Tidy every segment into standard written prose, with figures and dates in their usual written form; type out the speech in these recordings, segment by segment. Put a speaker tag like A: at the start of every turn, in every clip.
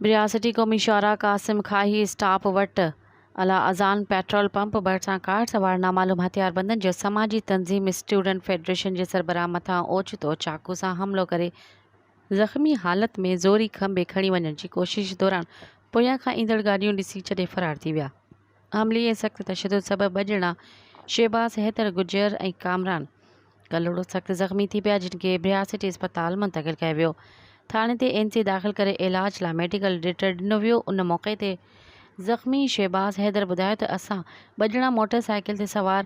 A: रियासती क़ौमी शुअरा कासिम खाही स्टाफ वटि अला अज़ान पेट्रोल पंप भरिसां कार सवार नामालूम हथियारबंदनि जो समाजी तंज़ीम स्टूडेंट फेडरेशन जे सरबराह मथां ओचितो चाकू सां हमलो करे ज़ख़्मी हालत में ज़ोरी खंभे खणी वञण जी कोशिश दौरान पोयां खां ईंदड़ गाॾियूं ॾिसी छॾे फ़रार थी विया। हमले ऐं सख़्त तशदुद सबबि ॿ ॼणा शहबाज़ हैदर गुजर ऐं कामरान कलोड़ो सख़्त ज़ख़्मी थी पिया, जिन खे रियासती अस्पताल मुंतक़िल कयो वियो। थाणे ते एनसी दाख़िल करे इलाज लाइ मेडिकल रिटर ॾिनो वियो। उन मौक़े ते ज़ख़्मी शहबाज़ हैदर ॿुधायो त असां ॿ ॼणा मोटरसाइकिल ते सवार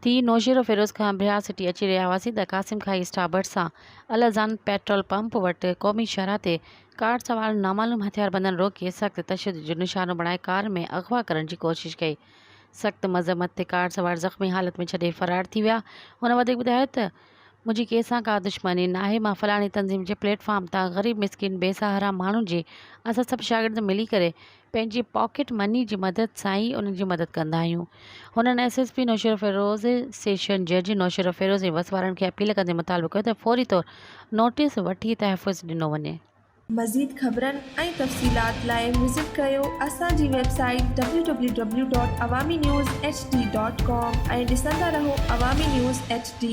A: थी नौशेरो फिरोज़ खां रियासती अची रहिया हुआसीं त कासिम खाई स्टाफ भट्ट सां अल अज़ान पेट्रोल पंप वटि क़ौमी शहरा ते कार सवार नामालूम हथियारबंदनि रोके सख़्त तशदुद जो निशानो बणाए कार में अगवा करण जी कोशिश कई। सख़्त मज़म्मत ते कार सवार ज़ख़्मी हालत में छॾे फ़रार थी विया। हुन वधीक ॿुधायो त मुंहिंजी कंहिंसां का दुश्मनी नाहे, मां फलाणी तंज़ीम जे प्लेटफॉर्म तां ग़रीब मिसकिन बेसहारा माण्हुनि जी असां सभु शागिर्द मिली करे पंहिंजी पॉकेट मनी जी मदद सां ई उन्हनि जी मदद कंदा आहियूं। हुननि एसएसपी नौशेरो फिरोज़, सेशन जज नौशेरो फिरोज़ ऐं बस वारनि खे अपील कंदे मुतालबो कयो त फौरी तौरु नोटिस वठी तहफ़ुज़ ॾिनो वञे।
B: मज़ीद ख़बरनि ऐं तफ़सीलात लाइ विज़िट कयो असांजी वेबसाइट www.awamiNewsHD.com ऐं ॾिसंदा रहो अवामी न्यूज़ HD।